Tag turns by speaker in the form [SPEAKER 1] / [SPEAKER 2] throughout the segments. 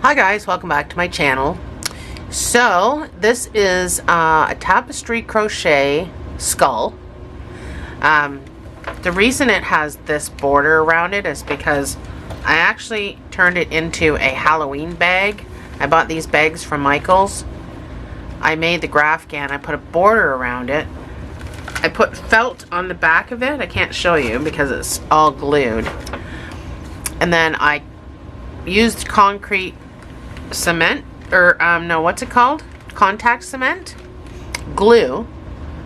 [SPEAKER 1] Hi guys, welcome back to my channel. So this is a Tapestry Crochet skull. The reason it has this border around it is because I actually turned it into a Halloween bag. I bought these bags from Michael's. I made the Grafgan. I put a border around it. I put felt on the back of it. I can't show you because it's all glued. And then I used concrete cement, or no, what's it called? Contact cement? Glue,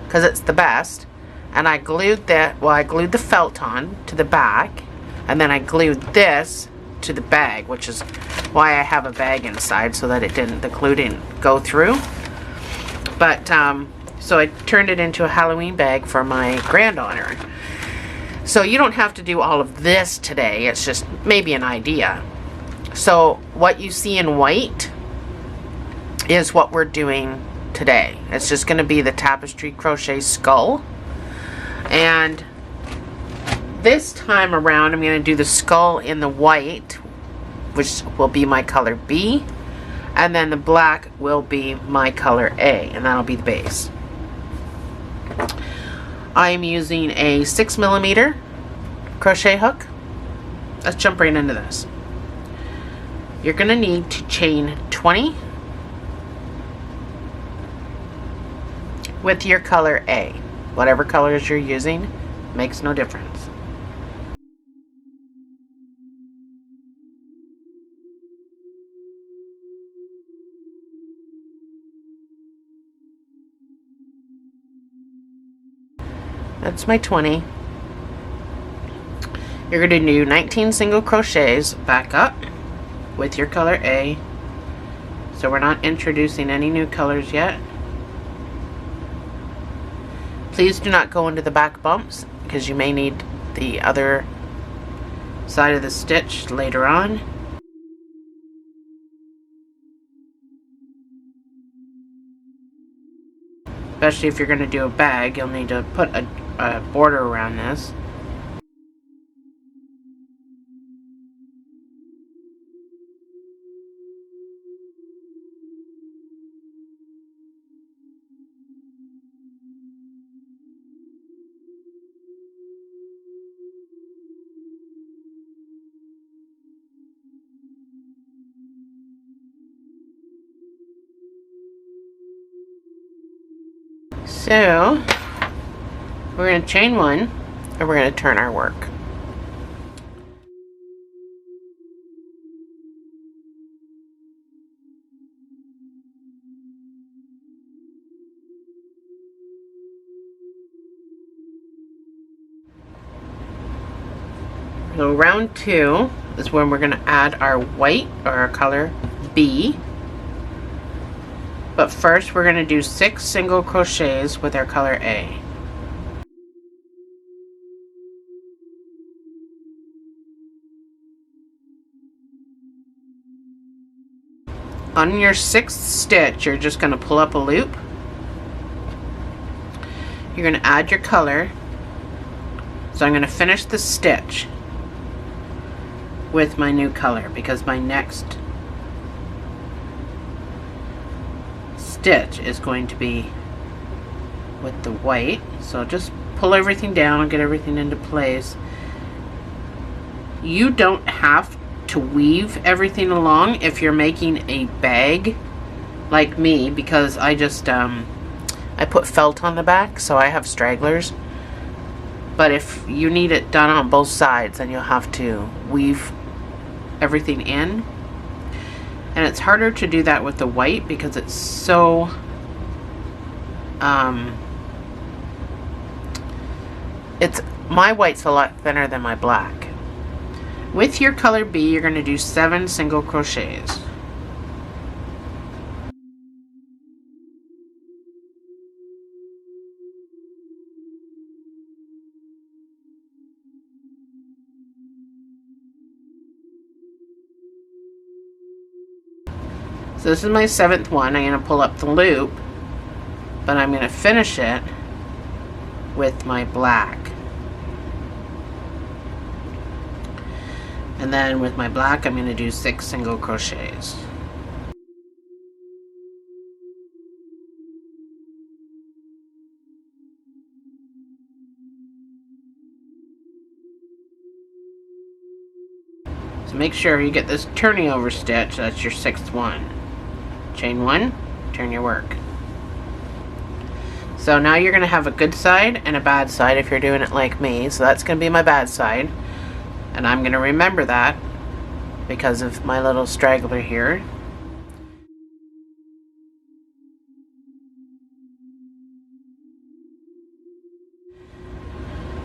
[SPEAKER 1] because it's the best. And I glued that, well, I glued the felt on to the back, and then I glued this to the bag, which is why I have a bag inside, so that the glue didn't go through. But, so I turned it into a Halloween bag for my granddaughter. So you don't have to do all of this today, it's just maybe an idea. So what you see in white is what we're doing today. It's just going to be the Tapestry Crochet skull. And this time around I'm going to do the skull in the white, which will be my color B. And then the black will be my color A, and that'll be the base. I'm using a 6mm crochet hook. Let's jump right into this. You're going to need to chain 20 with your color A. Whatever colors you're using, makes no difference. That's my 20. You're going to do 19 single crochets back up with your color A. So we're not introducing any new colors yet. Please do not go into the back bumps because you may need the other side of the stitch later on. Especially if you're going to do a bag, you'll need to put a border around this. So we're going to chain one, and we're going to turn our work. So round 2 is when we're going to add our white, or our color B. But first we're going to do 6 single crochets with our color A. On your 6th stitch, you're just going to pull up a loop. You're going to add your color. So I'm going to finish the stitch with my new color because my next stitch is going to be with the white. So just pull everything down and get everything into place. You don't have to weave everything along if you're making a bag like me, because I just I put felt on the back, so I have stragglers. But if you need it done on both sides, then you'll have to weave everything in. And it's harder to do that with the white because it's so my white's a lot thinner than my black. With your color B, you're going to do 7 single crochets. So this is my 7th one. I'm going to pull up the loop, but I'm going to finish it with my black. And then with my black, I'm going to do 6 single crochets. So make sure you get this turning over stitch. That's your 6th one. Chain 1, turn your work. So now you're going to have a good side and a bad side if you're doing it like me. So that's going to be my bad side. And I'm going to remember that because of my little straggler here.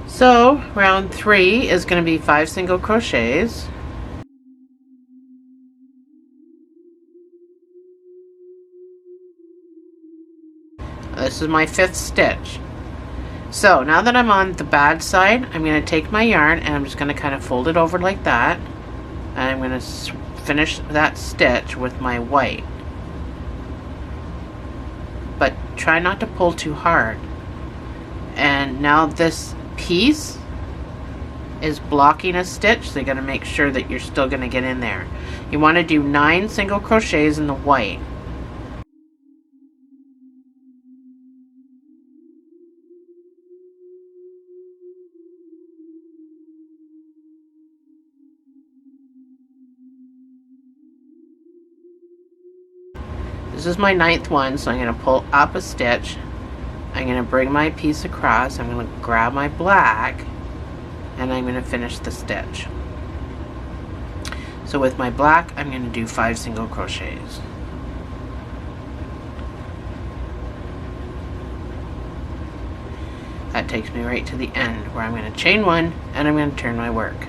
[SPEAKER 1] So round 3 is going to be 5 single crochets. This is my 5th stitch. So now that I'm on the bad side, I'm going to take my yarn and I'm just going to kind of fold it over like that. And I'm going to finish that stitch with my white. But try not to pull too hard. And now this piece is blocking a stitch, so you got to make sure that you're still going to get in there. You want to do 9 single crochets in the white. This is my 9th one, so I'm going to pull up a stitch. I'm going to bring my piece across. I'm going to grab my black, and I'm going to finish the stitch. So with my black, I'm going to do 5 single crochets. That takes me right to the end, where I'm going to chain 1, and I'm going to turn my work.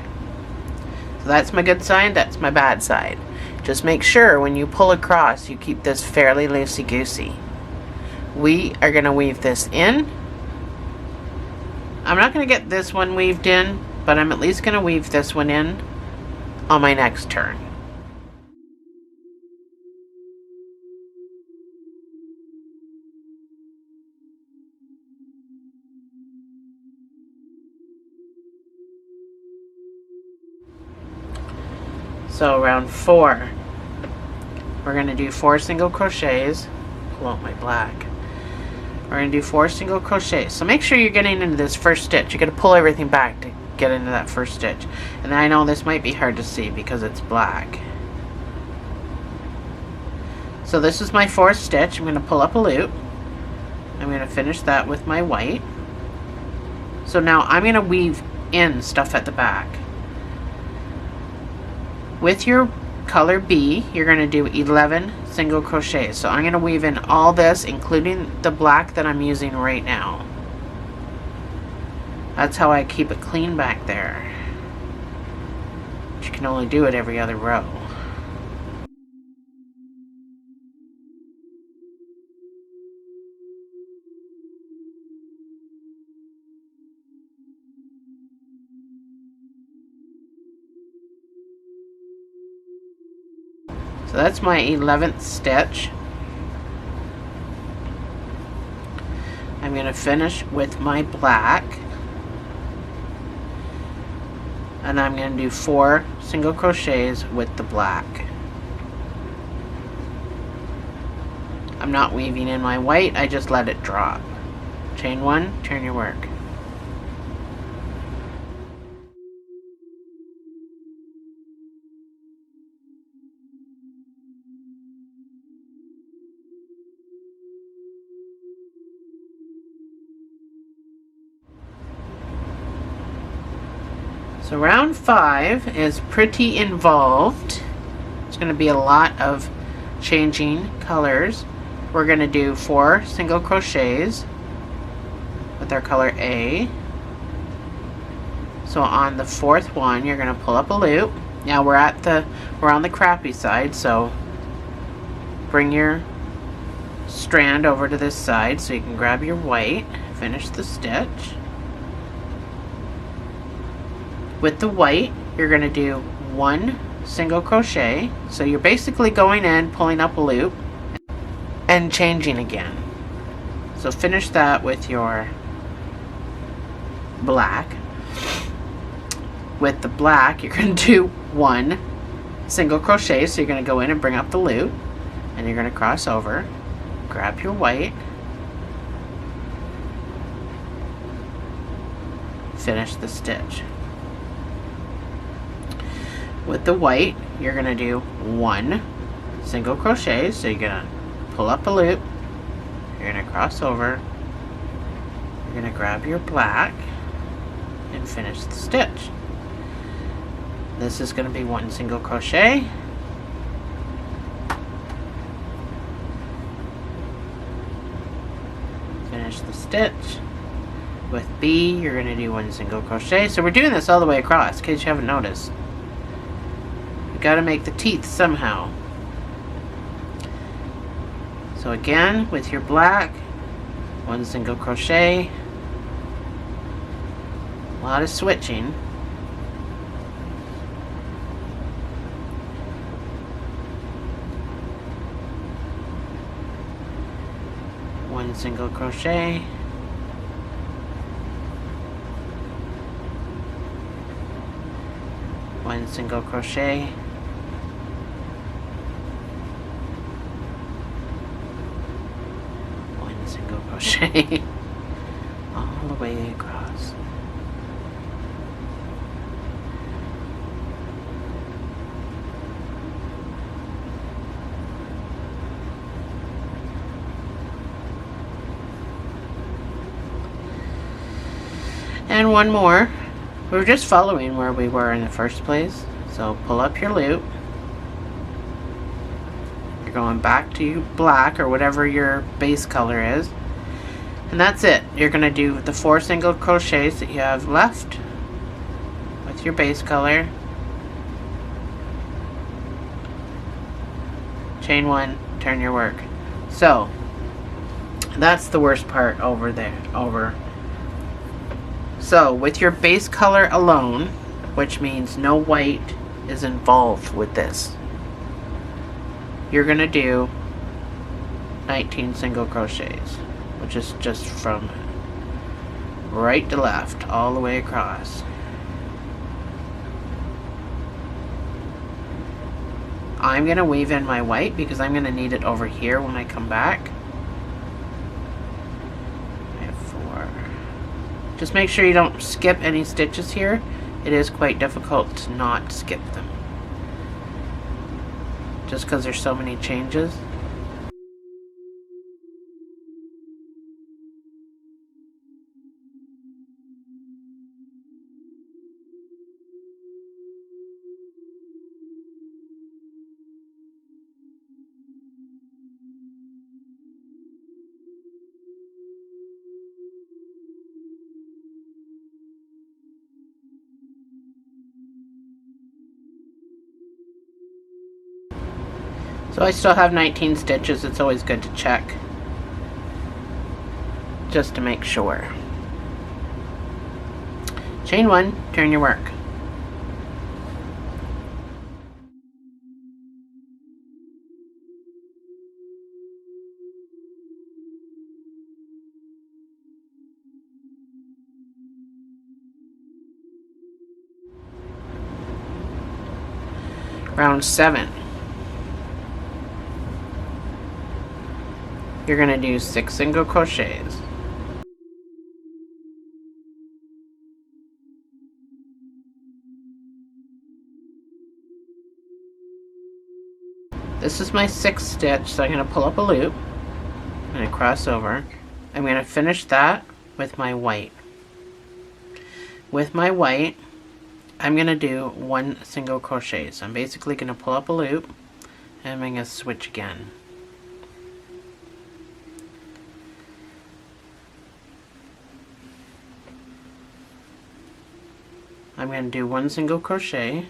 [SPEAKER 1] So that's my good side, that's my bad side. Just make sure when you pull across, you keep this fairly loosey-goosey. We are going to weave this in. I'm not going to get this one weaved in, but I'm at least going to weave this one in on my next turn. So round 4, we're going to do 4 single crochets. Pull out my black. We're going to do 4 single crochets. So make sure you're getting into this first stitch. You're going to pull everything back to get into that first stitch. And I know this might be hard to see because it's black. So this is my 4th stitch. I'm going to pull up a loop. I'm going to finish that with my white. So now I'm going to weave in stuff at the back. With your color B, you're going to do 11 single crochets. So I'm going to weave in all this, including the black that I'm using right now. That's how I keep it clean back there. But you can only do it every other row. So that's my 11th stitch. I'm going to finish with my black. And I'm going to do 4 single crochets with the black. I'm not weaving in my white, I just let it drop. Chain 1, turn your work. So round 5 is pretty involved. It's going to be a lot of changing colors. We're going to do 4 single crochets with our color A. So on the 4th one, you're going to pull up a loop. Now we're on the crappy side, so bring your strand over to this side so you can grab your white, finish the stitch. With the white, you're going to do 1 single crochet. So you're basically going in, pulling up a loop, and changing again. So finish that with your black. With the black, you're going to do 1 single crochet. So you're going to go in and bring up the loop, and you're going to cross over, grab your white, finish the stitch. With the white, you're going to do 1 single crochet. So you're going to pull up a loop, you're going to cross over, you're going to grab your black and finish the stitch. This is going to be 1 single crochet, finish the stitch. With B, you're going to do 1 single crochet. So we're doing this all the way across, in case you haven't noticed. You got to make the teeth somehow. So again, with your black, 1 single crochet, a lot of switching. One single crochet, one single crochet, one single crochet, all the way across. And one more. We're just following where we were in the first place. So pull up your loop. You're going back to your black or whatever your base color is. And that's it. You're going to do the 4 single crochets that you have left with your base color. Chain 1, turn your work. So that's the worst part over there. So with your base color alone, which means no white is involved with this, you're going to do 19 single crochets, which is just from right to left all the way across. I'm going to weave in my white because I'm going to need it over here when I come back. Just make sure you don't skip any stitches here. It is quite difficult to not skip them, just because there's so many changes. So I still have 19 stitches. It's always good to check, just to make sure. Chain 1, turn your work. Round 7. You're going to do 6 single crochets. This is my 6th stitch, so I'm going to pull up a loop. I'm going to cross over. I'm going to finish that with my white. With my white, I'm going to do 1 single crochet. So I'm basically going to pull up a loop and I'm going to switch again. I'm going to do 1 single crochet.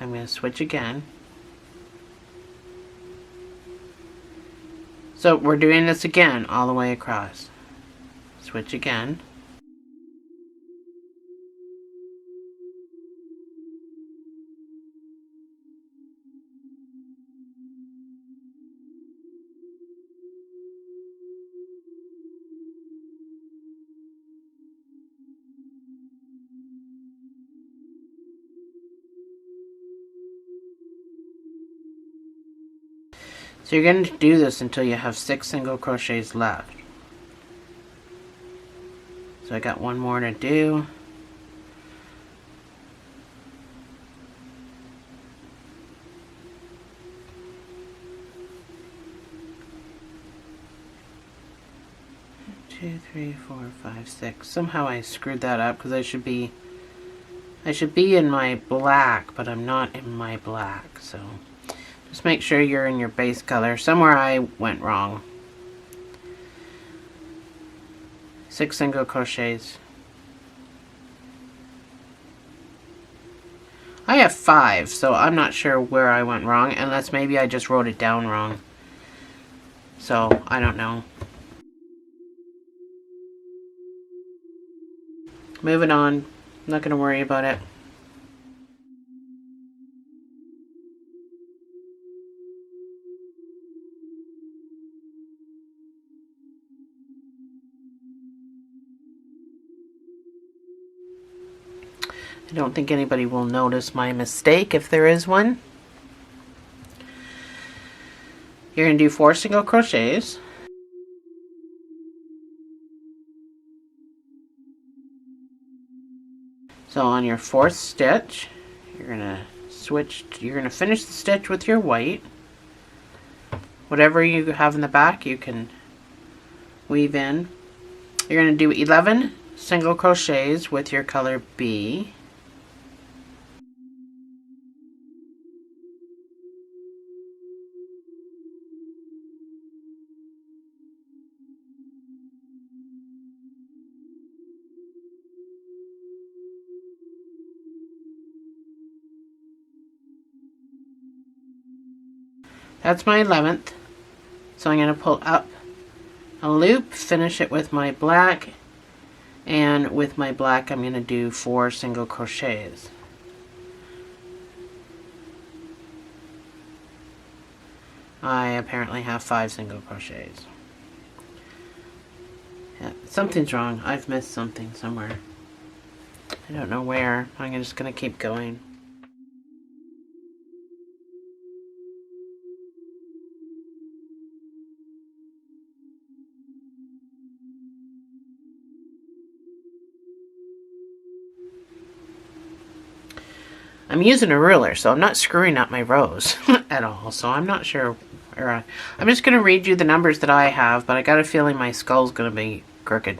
[SPEAKER 1] I'm going to switch again. So we're doing this again all the way across. Switch again. So you're going to do this until you have 6 single crochets left. So I got one more to do. Two, three, 4, 5, 6. Somehow I screwed that up because I should be in my black, but I'm not in my black. So just make sure you're in your base color. Somewhere I went wrong. 6 single crochets. I have 5, so I'm not sure where I went wrong, unless maybe I just wrote it down wrong. So I don't know. Moving on. I'm not going to worry about it. I don't think anybody will notice my mistake if there is one. You're going to do 4 single crochets. So on your 4th stitch, you're going to finish the stitch with your white. Whatever you have in the back, you can weave in. You're going to do 11 single crochets with your color B. That's my 11th. So I'm going to pull up a loop, finish it with my black, and with my black I'm going to do 4 single crochets. I apparently have 5 single crochets. Yeah, something's wrong. I've missed something somewhere. I don't know where. I'm just going to keep going. I'm using a ruler, so I'm not screwing up my rows at all. So I'm not sure where I'm just going to read you the numbers that I have, but I got a feeling my skull's going to be crooked.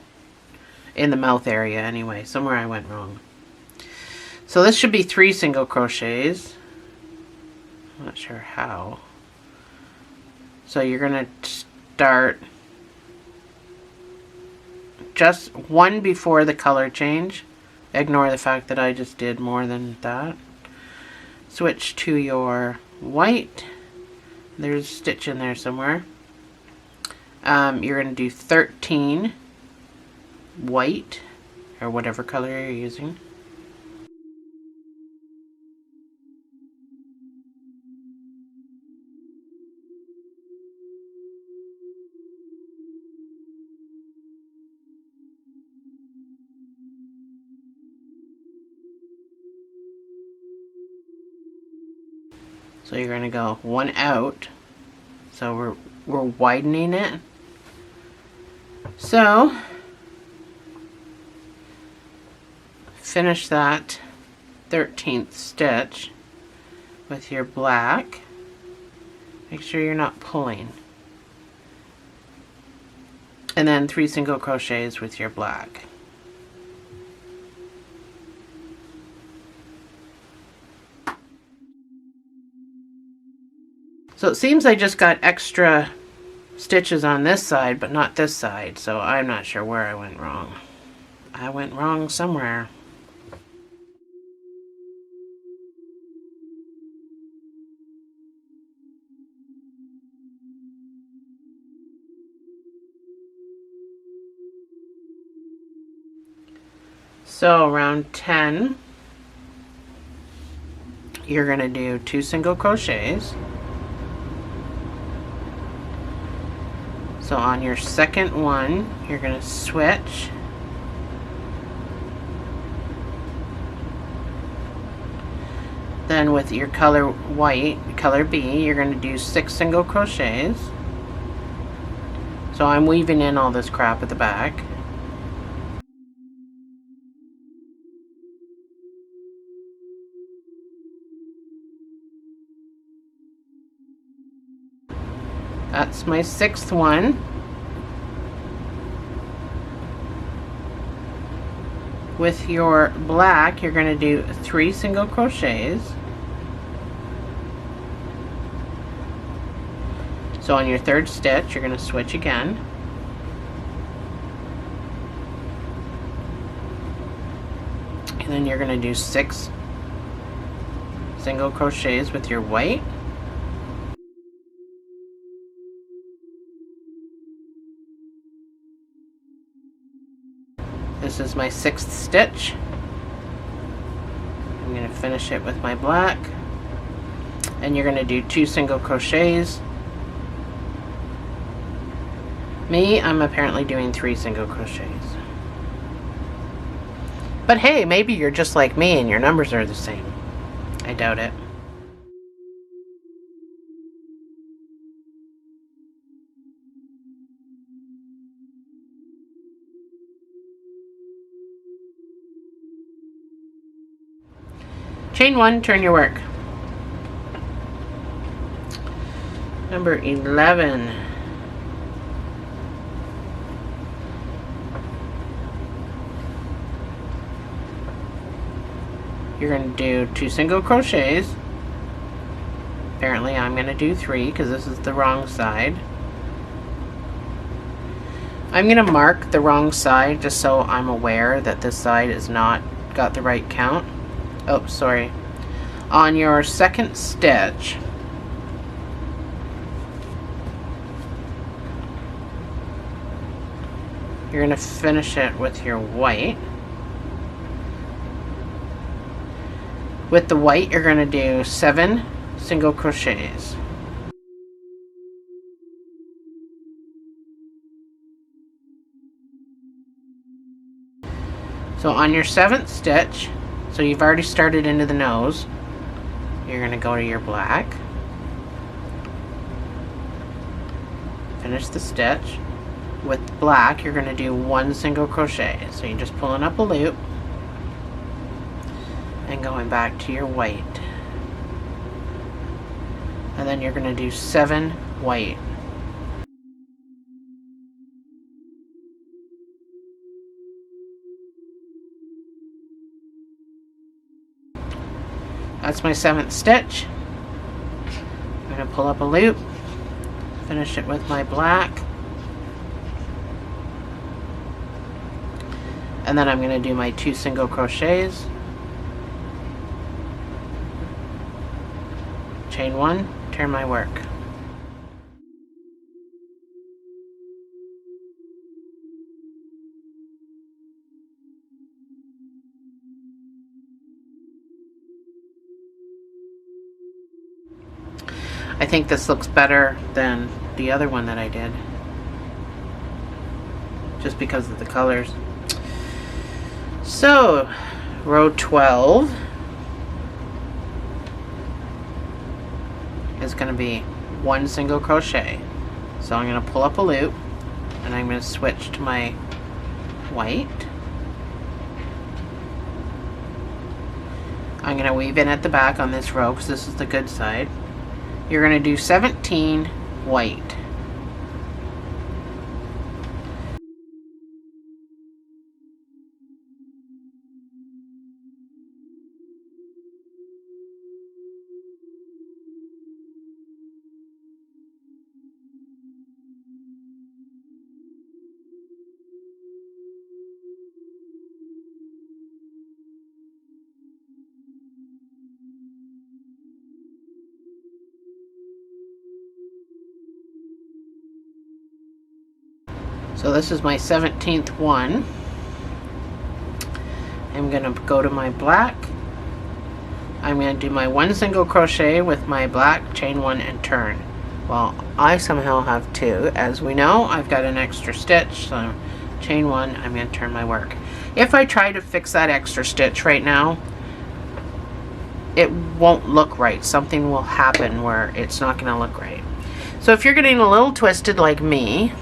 [SPEAKER 1] In the mouth area anyway, somewhere I went wrong. So this should be 3 single crochets. I'm not sure how. So you're going to start just one before the color change. Ignore the fact that I just did more than that. Switch to your white. There's a stitch in there somewhere. You're going to do 13 white, or whatever color you're using. So you're going to go one out. So we're widening it. So finish that 13th stitch with your black. Make sure you're not pulling. And then 3 single crochets with your black. So it seems I just got extra stitches on this side, but not this side, so I'm not sure where I went wrong. I went wrong somewhere. So around 10, you're going to do 2 single crochets. So on your second one, you're going to switch. Then with your color white, color B, you're going to do 6 single crochets. So I'm weaving in all this crap at the back. That's my 6th one. With your black, you're going to do 3 single crochets. So on your 3rd stitch, you're going to switch again. And then you're going to do 6 single crochets with your white. This is my 6th stitch. I'm going to finish it with my black. And you're going to do 2 single crochets. Me, I'm apparently doing 3 single crochets. But hey, maybe you're just like me and your numbers are the same. I doubt it. Chain 1, turn your work. Number 11. You're going to do 2 single crochets. Apparently I'm going to do 3 because this is the wrong side. I'm going to mark the wrong side just so I'm aware that this side is not got the right count. Oh, sorry. On your 2nd stitch, you're going to finish it with your white. With the white, you're going to do 7 single crochets. So on your 7th stitch, so you've already started into the nose, you're going to go to your black, finish the stitch. With black, you're going to do 1 single crochet. So you're just pulling up a loop and going back to your white. And then you're going to do 7 white. That's my 7th stitch. I'm going to pull up a loop, finish it with my black, and then I'm going to do my 2 single crochets, chain 1, turn my work. I think this looks better than the other one that I did, just because of the colors. So, row 12 is going to be 1 single crochet. So I'm going to pull up a loop and I'm going to switch to my white. I'm going to weave in at the back on this row because this is the good side. You're going to do 17 white. So this is my 17th one. I'm going to go to my black. I'm going to do my 1 single crochet with my black, chain 1 and turn. Well, I somehow have 2. As we know, I've got an extra stitch, so chain 1, I'm going to turn my work. If I try to fix that extra stitch right now, it won't look right. Something will happen where it's not going to look right. So if you're getting a little twisted like me,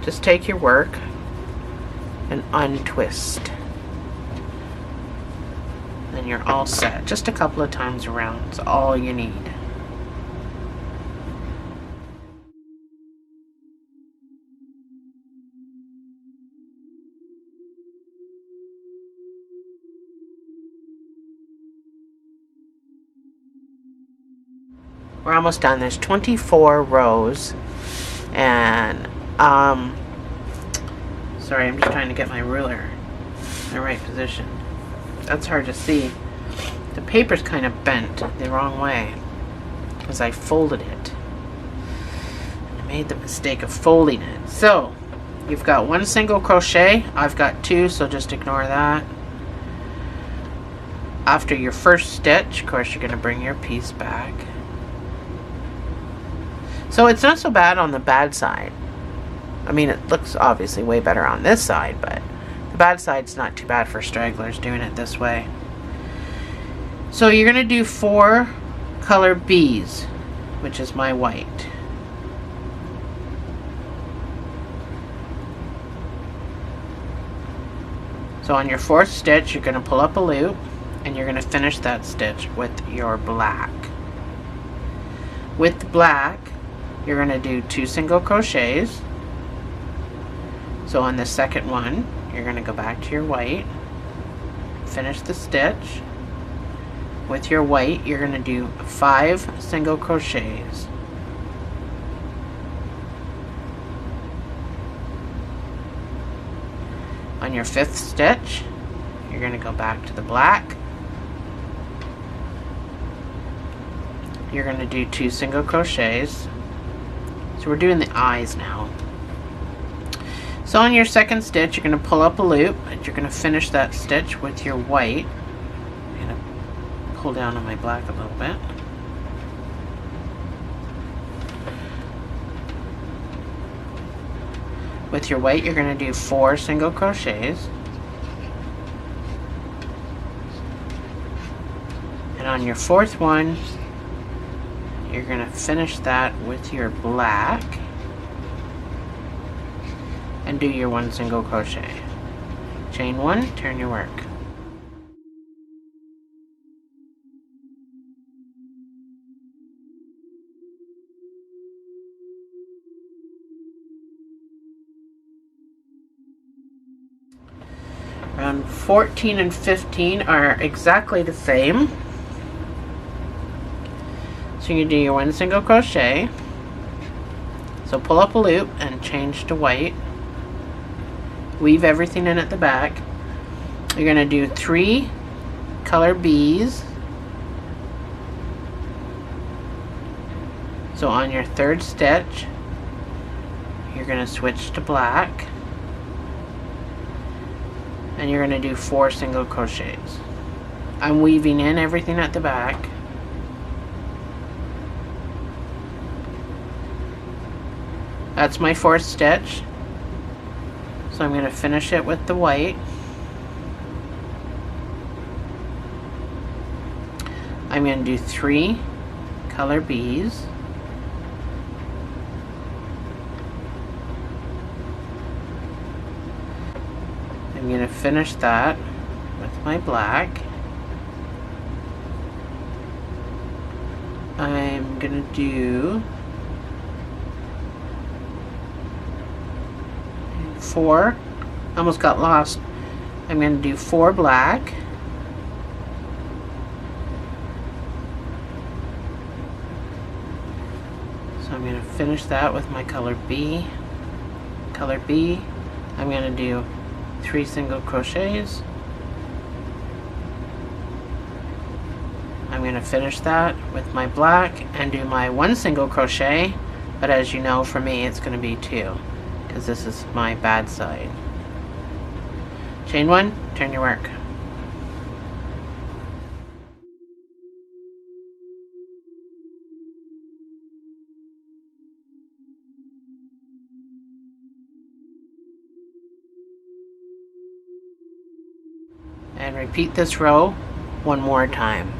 [SPEAKER 1] just take your work and untwist. Then you're all set. Just a couple of times around is all you need. We're almost done. There's 24 rows, and sorry, I'm just trying to get my ruler in the right position. That's hard to see. The paper's kind of bent the wrong way because I folded it. I made the mistake of folding it. So you've got one single crochet. I've got two, so just ignore that. After your first stitch, of course, you're going to bring your piece back. So it's not so bad on the bad side. I mean, it looks obviously way better on this side, but the bad side's not too bad for stragglers doing it this way. So you're going to do 4 color B's, which is my white. So on your 4th stitch, you're going to pull up a loop, and you're going to finish that stitch with your black. With the black, you're going to do 2 single crochets. So on the second one, you're going to go back to your white, finish the stitch. With your white, you're going to do 5 single crochets. On your 5th stitch, you're going to go back to the black. You're going to do 2 single crochets. So we're doing the eyes now. So on your 2nd stitch, you're going to pull up a loop, and you're going to finish that stitch with your white. I'm going to pull down on my black a little bit. With your white, you're going to do 4 single crochets. And on your 4th one, you're going to finish that with your black and do your 1 single crochet. Chain 1, turn your work. Round 14 and 15 are exactly the same. So you do your 1 single crochet. So pull up a loop and change to white. Weave everything in at the back. You're going to do 3 color B's. So on your 3rd stitch, you're going to switch to black. And you're going to do 4 single crochets. I'm weaving in everything at the back. That's my 4th stitch. So I'm going to finish it with the white. I'm going to do 3 color B's. I'm going to finish that with my black. I'm going to do 4, almost got lost. I'm going to do 4 black. So I'm going to finish that with my color B. Color B, I'm going to do 3 single crochets. I'm going to finish that with my black and do my 1 single crochet, but as you know, for me it's going to be 2. Because this is my bad side. Chain 1, turn your work. And repeat this row one more time.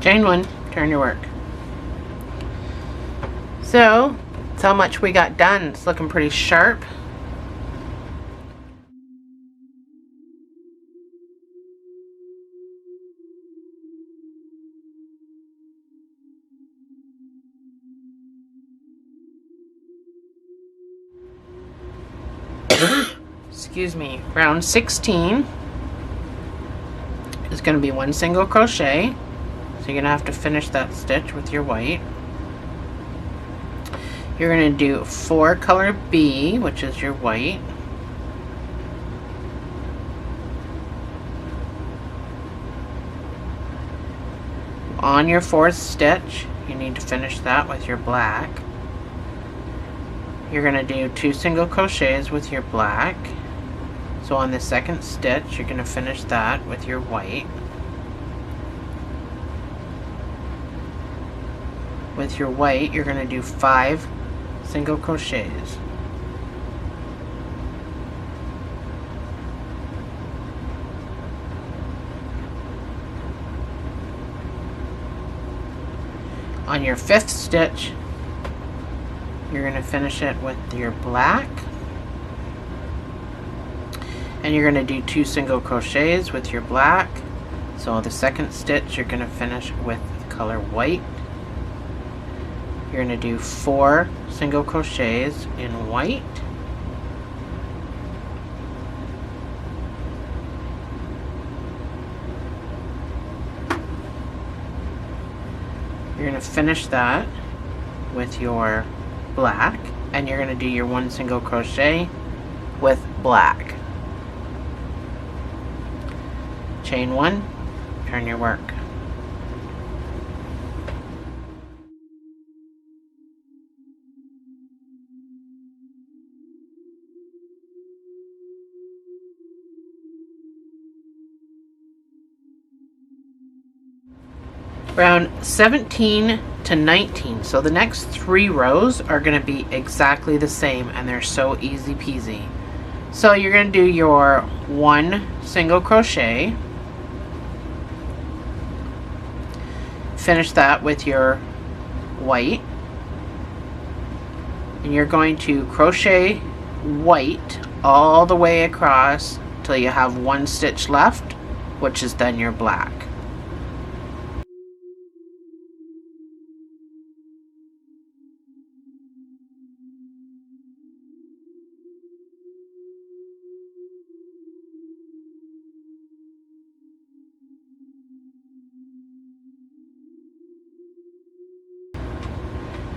[SPEAKER 1] Chain one, turn your work. So, that's how much we got done. It's looking pretty sharp. Excuse me. Round 16 is going to be 1 single crochet. So you're going to have to finish that stitch with your white. You're going to do 4 color B, which is your white. On your 4th stitch, you need to finish that with your black. You're going to do 2 single crochets with your black. So on the 2nd stitch, you're going to finish that with your white. With your white, you're going to do 5 single crochets. On your 5th stitch, you're going to finish it with your black, and you're going to do 2 single crochets with your black. So the 2nd stitch, you're going to finish with the color white. You're going to do 4 single crochets in white. You're going to finish that with your black, and you're going to do your 1 single crochet with black. Chain 1, turn your work. Round 17 to 19. So the next 3 rows are going to be exactly the same, and they're so easy peasy. So you're going to do your 1 single crochet. Finish that with your white. And you're going to crochet white all the way across till you have 1 stitch left, which is then your black.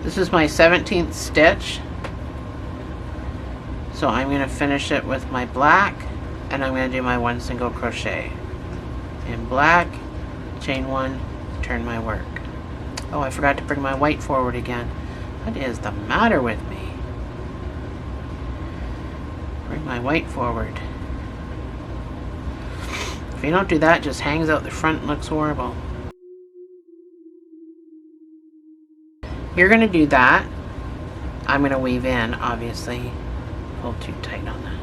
[SPEAKER 1] This is my 17th stitch, so I'm going to finish it with my black, and I'm going to do my 1 single crochet in black, chain 1, turn my work. Oh, I forgot to bring my white forward again. What is the matter with me? Bring my white forward. If you don't do that, it just hangs out the front and looks horrible. You're going to do that. I'm going to weave in, obviously. Pull too tight on that.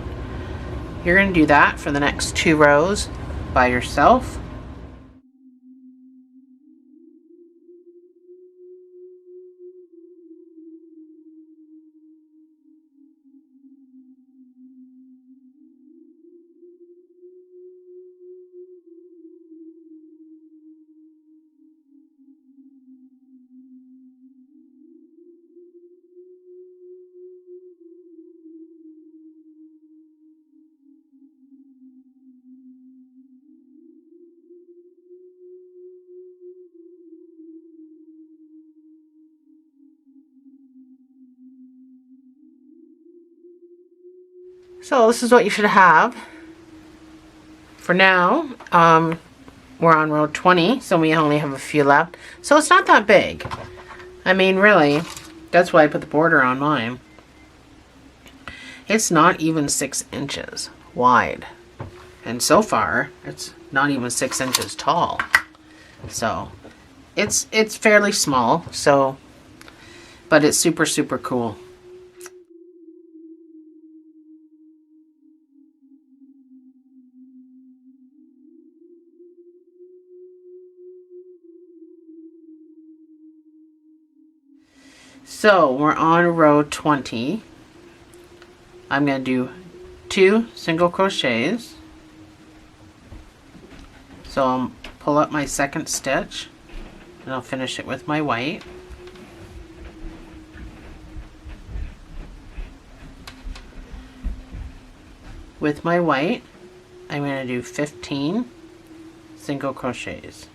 [SPEAKER 1] You're going to do that for the next 2 rows by yourself. So this is what you should have. For now, we're on row 20, so we only have a few left. So it's not that big. I mean, really, that's why I put the border on mine. It's not even 6 inches wide. And so far, it's not even 6 inches tall. So it's fairly small, so, but it's super, super cool. So we're on row 20. I'm going to do 2 single crochets. So I'll pull up my second stitch and I'll finish it with my white. With my white, I'm going to do 15 single crochets.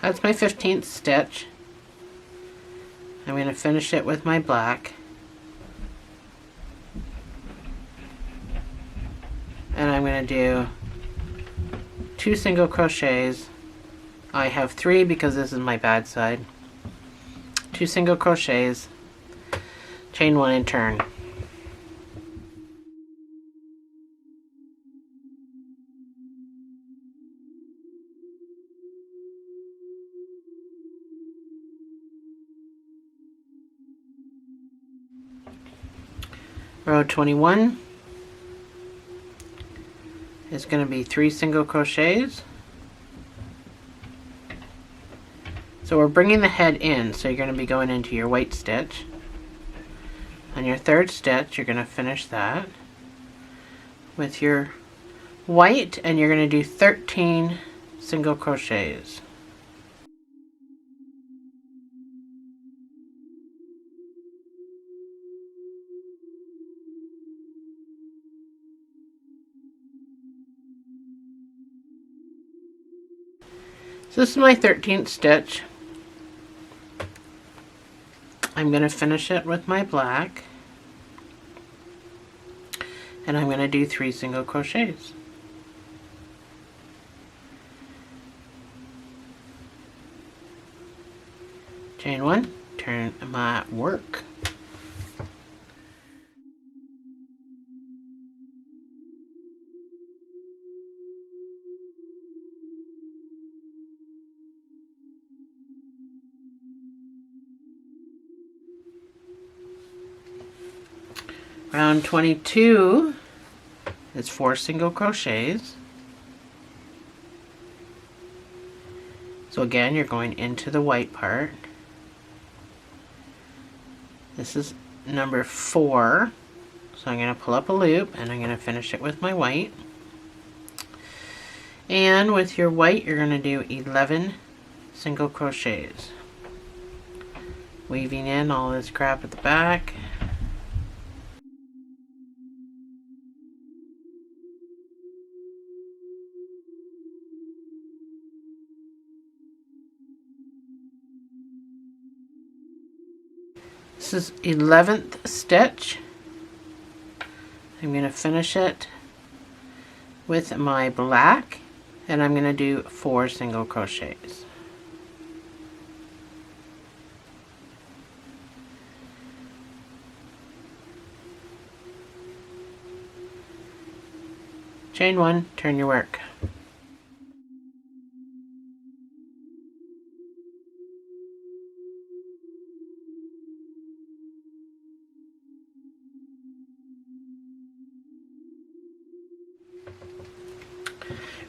[SPEAKER 1] That's my 15th stitch. I'm going to finish it with my black. And I'm going to do 2 single crochets. I have 3 because this is my bad side. 2 single crochets, chain 1 and turn. Row 21 is going to be 3 single crochets. So we're bringing the head in, so you're going to be going into your white stitch. On your third stitch, you're going to finish that with your white, and you're going to do 13 single crochets. So this is my 13th stitch. I'm going to finish it with my black, and I'm going to do 3 single crochets. Chain 1, turn my work. Round 22 is 4 single crochets. So again, you're going into the white part. This is number 4. So I'm going to pull up a loop and I'm going to finish it with my white. And with your white, you're going to do 11 single crochets. Weaving in all this crap at the back. This is 11th stitch. I'm going to finish it with my black, and I'm going to do 4 single crochets. Chain 1, turn your work.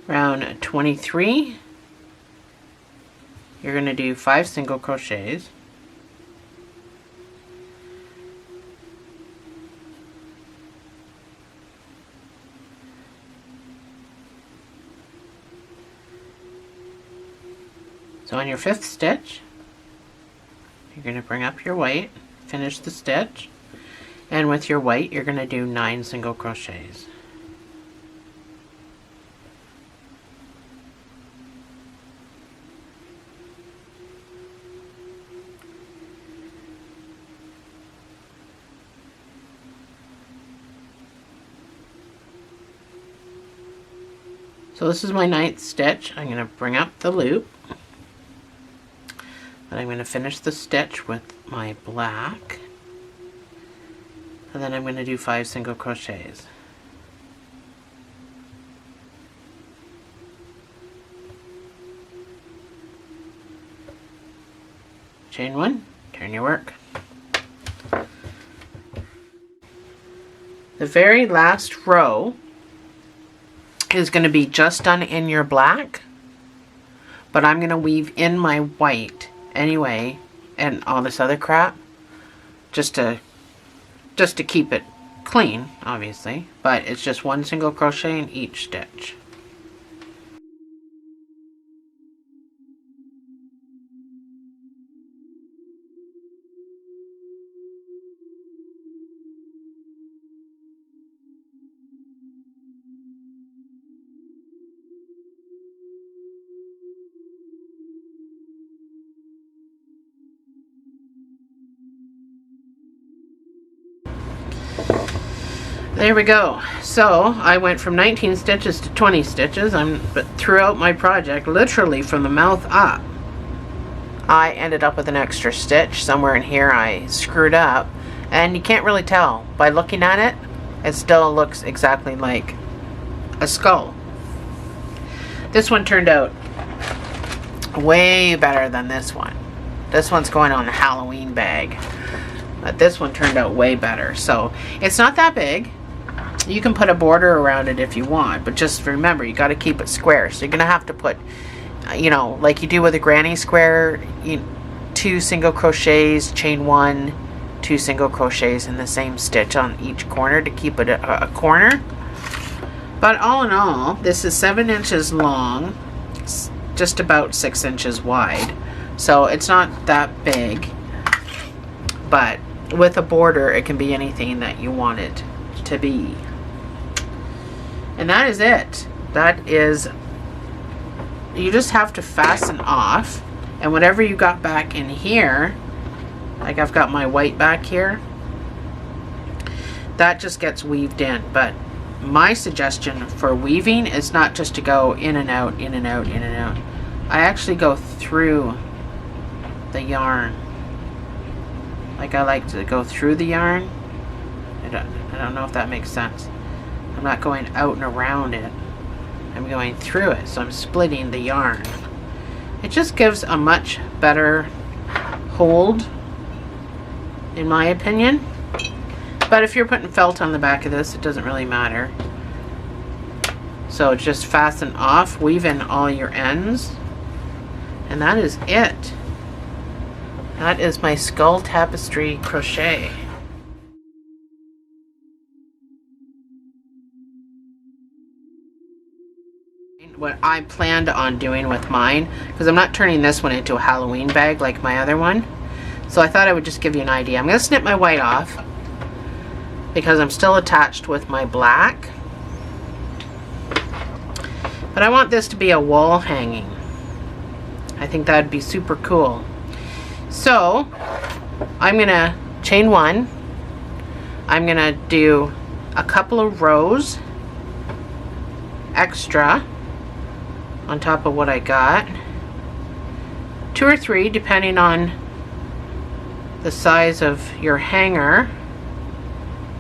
[SPEAKER 1] Round 23, you're going to do 5 single crochets. So on your 5th stitch, you're going to bring up your white, finish the stitch, and with your white you're going to do 9 single crochets. So this is my 9th stitch. I'm going to bring up the loop. Then I'm going to finish the stitch with my black. And then I'm going to do 5 single crochets. Chain 1, turn your work. The very last row is going to be just done in your black, but I'm going to weave in my white anyway and all this other crap just to keep it clean, obviously, but it's just 1 single crochet in each stitch. There we go. So I went from 19 stitches to 20 stitches. But throughout my project, literally from the mouth up, I ended up with an extra stitch. Somewhere in here I screwed up, and you can't really tell. By looking at it, it still looks exactly like a skull. This one turned out way better than this one. This one's going on a Halloween bag, but this one turned out way better. So it's not that big. You can put a border around it if you want, but just remember, you got to keep it square. So you're going to have to put, you know, like you do with a granny square, 2 single crochets, chain 1, 2 single crochets in the same stitch on each corner to keep it a corner. But all in all, this is 7 inches long, just about 6 inches wide. So it's not that big, but with a border, it can be anything that you want it to be. And that is it. That is, you just have to fasten off, and whatever you got back in here, like I've got my white back here, that just gets weaved in. But my suggestion for weaving is not just to go in and out, in and out, in and out. I actually go through the yarn. Like I like to go through the yarn. I don't know if that makes sense. I'm not going out and around it. I'm going through it, so I'm splitting the yarn. It just gives a much better hold, in my opinion. But if you're putting felt on the back of this, it doesn't really matter. So just fasten off, weave in all your ends, and that is it. That is my skull tapestry crochet. What I planned on doing with mine, because I'm not turning this one into a Halloween bag like my other one, so I thought I would just give you an idea. I'm going to snip my white off because I'm still attached with my black, but I want this to be a wall hanging. I think that would be super cool. So I'm going to chain 1. I'm going to do a couple of rows extra on top of what I got. 2 or 3 depending on the size of your hanger.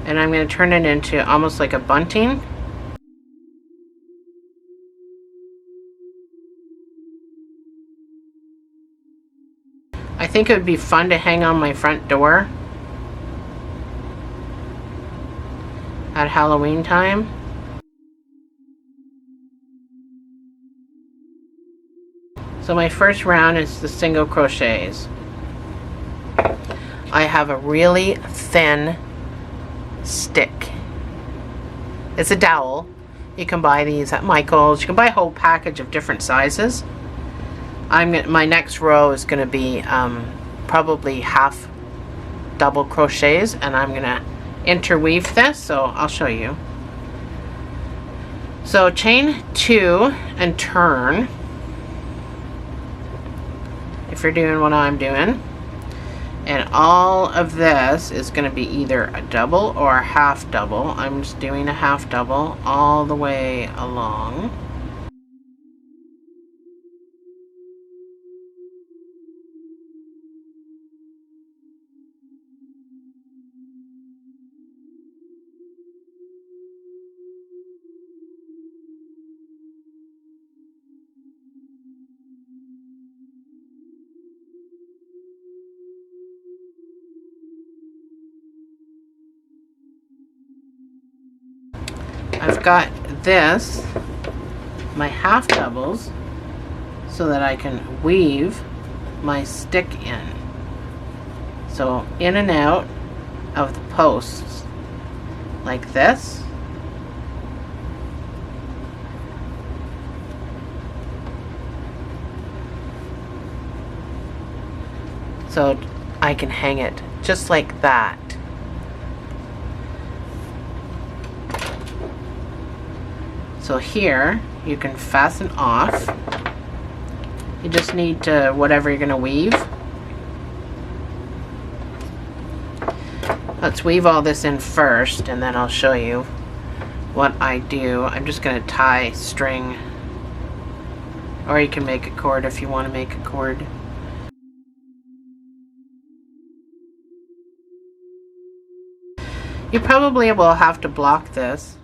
[SPEAKER 1] And I'm going to turn it into almost like a bunting. I think it would be fun to hang on my front door at Halloween time. So my first round is the single crochets. I have a really thin stick. It's a dowel. You can buy these at Michael's. You can buy a whole package of different sizes. My next row is going to be probably half double crochets, and I'm gonna interweave this, so I'll show you. So chain 2 and turn if you're doing what I'm doing, and all of this is going to be either a double or a half double. I'm just doing a half double all the way along. I've got this, my half doubles, so that I can weave my stick in. So in and out of the posts like this. So I can hang it just like that. So here you can fasten off. You just need to, whatever you're going to weave. Let's weave all this in first, and then I'll show you what I do. I'm just going to tie string, or you can make a cord if you want to make a cord. You probably will have to block this.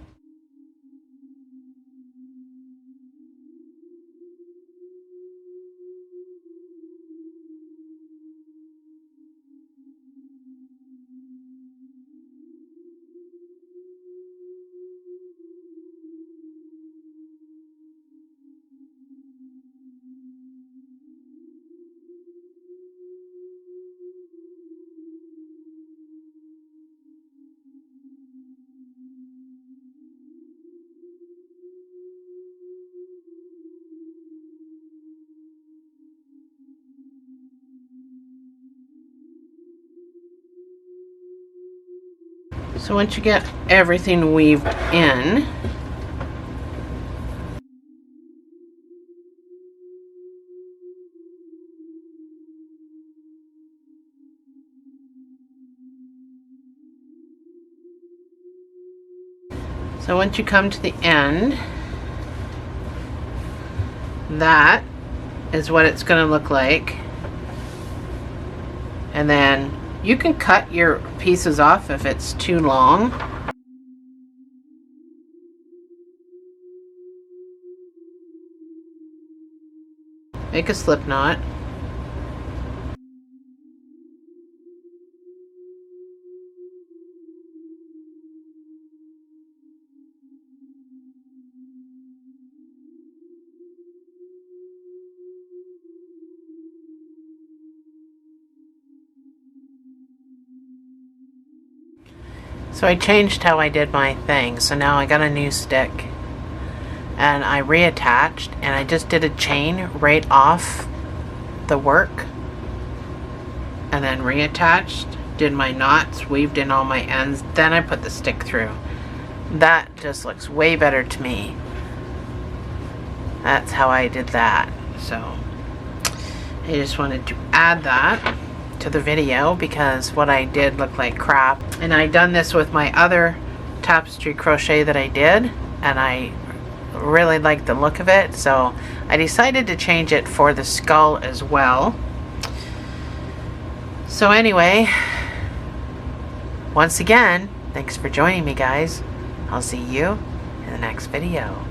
[SPEAKER 1] So once you get everything weaved in, so once you come to the end, that is what it's going to look like. And then you can cut your pieces off if it's too long. Make a slip knot. So I changed how I did my thing, so now I got a new stick, and I reattached, and I just did a chain right off the work, and then reattached, did my knots, weaved in all my ends, then I put the stick through. That just looks way better to me. That's how I did that. So I just wanted to add that to the video because what I did looked like crap. And I done this with my other tapestry crochet that I did, and I really liked the look of it, so I decided to change it for the skull as well. So anyway, once again, thanks for joining me, guys. I'll see you in the next video.